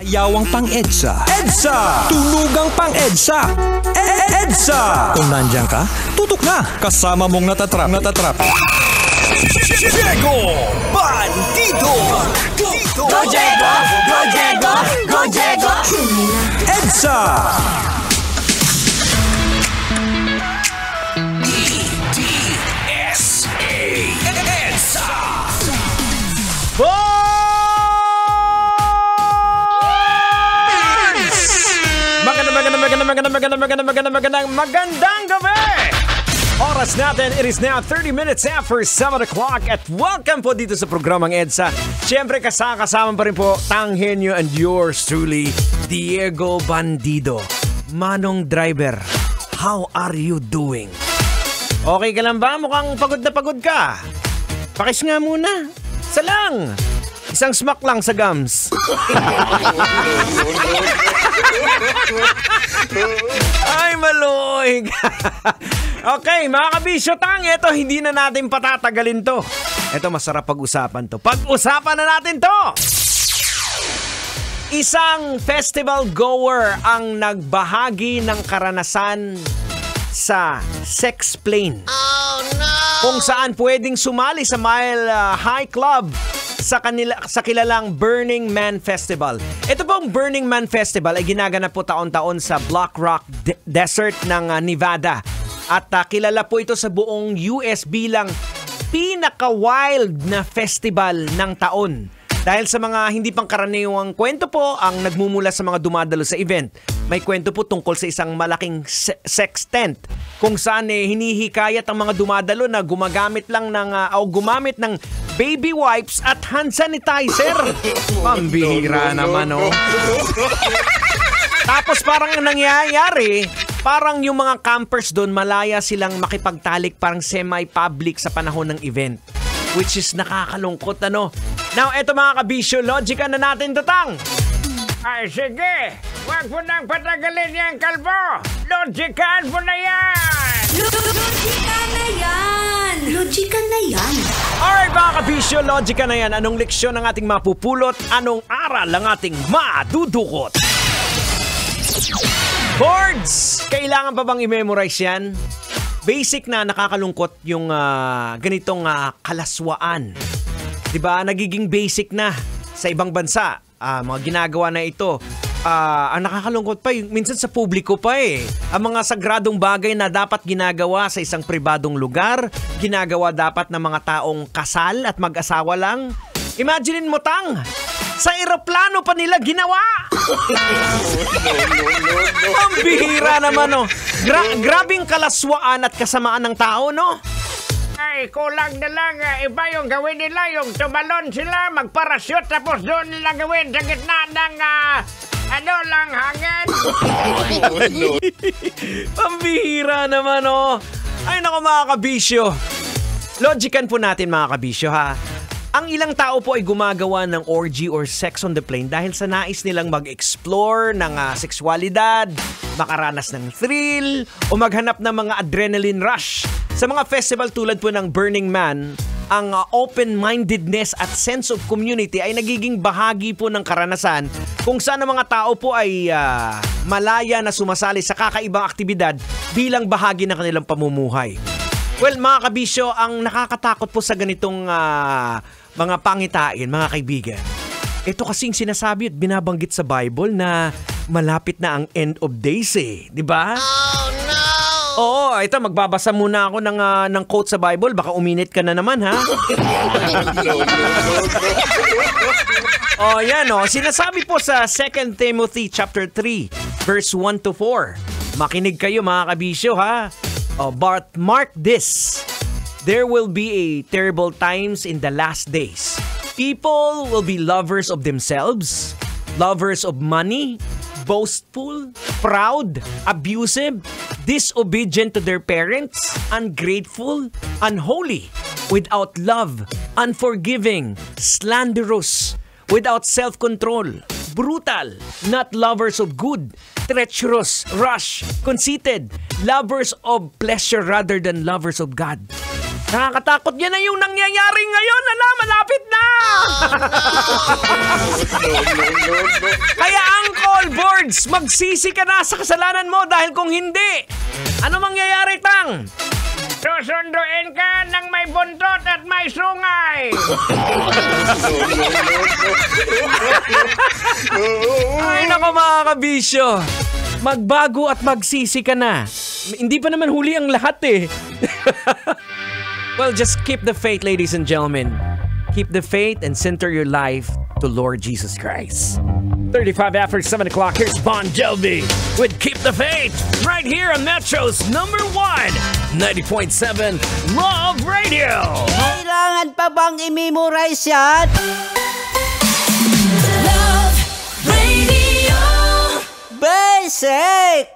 Ayawang pang-EDSA. EDSA! Tulugang pang-EDSA. EDSA! Kung nandyan ka, tutok na. Kasama mong natatrap. Diego Bandido! Go Diego! Go Diego! Go Diego! EDSA! Magandang gabi! Oras natin, it is now 30 minutes after 7 o'clock at welcome po dito sa programang EDSA. Siyempre kasama pa rin po Tanghenyo and yours truly, Diego Bandido. Manong Driver, how are you doing? Okay ka lang ba? Mukhang pagod na pagod ka. Pakis nga muna. Isa lang. Isang smack lang sa gums. Ay, maluig. Okay, mga kabisyo tang, ito hindi na natin patatagalin to. Ito masarap pag-usapan to. Pag-usapan na natin to. Isang festival goer ang nagbahagi ng karanasan sa sex plane. Oh no! Kung saan pwedeng sumali sa Mile High Club sa kilalang Burning Man Festival. Ito pong Burning Man Festival ay ginaganap po taon-taon sa Black Rock Desert ng Nevada. At kilala po ito sa buong US bilang pinaka-wild na festival ng taon. Dahil sa mga hindi pangkaraniwang kwento po ang nagmumula sa mga dumadalo sa event. May kwento po tungkol sa isang malaking sex tent kung saan hinihikayat ang mga dumadalo na gumamit ng baby wipes at hand sanitizer. Pambihira naman, oh. Tapos parang nangyayari, parang yung mga campers doon malaya silang makipagtalik parang semi-public sa panahon ng event. Which is nakakalungkot, ano? Now, eto mga kabisyo, logica na natin tatang. Ay, sige. Huwag mo nang patagalin yan, kalbo. Logican mo na yan. Logica na yan. Logica na yan. Alright mga kabisyo, logica na yan. Anong leksyon ang ating mapupulot? Anong aral ang ating madudukot? Boards! Kailangan pa bang i-memorize yan? Basic na nakakalungkot yung ganitong kalaswaan. Diba? Nagiging basic na sa ibang bansa. Mga ginagawa na ito. Ang nakakalungkot pa, minsan sa publiko pa eh. Ang mga sagradong bagay na dapat ginagawa sa isang pribadong lugar, ginagawa dapat ng mga taong kasal at mag-asawa lang. Imaginin mo tang, sa eroplano pa nila ginawa. Ang bihira naman, no? Grabing kalaswaan at kasamaan ng tao, no? Ay, kulang na lang. Iba yung gawin nila, yung tumalon sila, magparashoot, tapos doon nila gawin sa gitna ng, hangin. Pambihira naman, oh. Ay, naku mga kabisyo. Logican po natin mga kabisyo, ha? Ang ilang tao po ay gumagawa ng orgy or sex on the plane dahil sa nais nilang mag-explore ng sexualidad, makaranas ng thrill, o maghanap ng mga adrenaline rush. Sa mga festival tulad po ng Burning Man, ang open-mindedness at sense of community ay nagiging bahagi po ng karanasan kung saan ang mga tao po ay malaya na sumasali sa kakaibang aktibidad bilang bahagi ng kanilang pamumuhay. Well, mga kabisyo, ang nakakatakot po sa ganitong mga pangitain, mga kaibigan, ito kasing sinasabi at binabanggit sa Bible na malapit na ang end of days eh. Di ba? Oh no! Oo, ito magbabasa muna ako ng quote sa Bible. Baka uminit ka na naman, ha? Oh, yan oh. Sinasabi po sa 2 Timothy chapter 3, verse 1 to 4. Makinig kayo mga kabisyo, ha? Oh, but mark this. There will be a terrible times in the last days. People will be lovers of themselves, lovers of money, boastful, proud, abusive, disobedient to their parents, ungrateful, unholy, without love, unforgiving, slanderous, without self-control, brutal, not lovers of good, treacherous, rash, conceited, lovers of pleasure rather than lovers of God. Nakakatakot yan na yung nangyayari ngayon. Ala, malapit na! Kaya Uncle Boards, magsisi ka na sa kasalanan mo dahil kung hindi, ano mangyayari, Tang? Susunduin ka ng may buntot at may sungay. Ay, nako mga kabisyo. Magbago at magsisi ka na. Hindi pa naman huli ang lahat eh. Well, just keep the faith, ladies and gentlemen. Keep the faith and center your life to Lord Jesus Christ. 35 after 7 o'clock, here's Bon Jovi with Keep the Faith, right here on Metro's #1, 90.7 Love Radio. Kailangan pa bang i-memorize yan? Love Radio. Basic!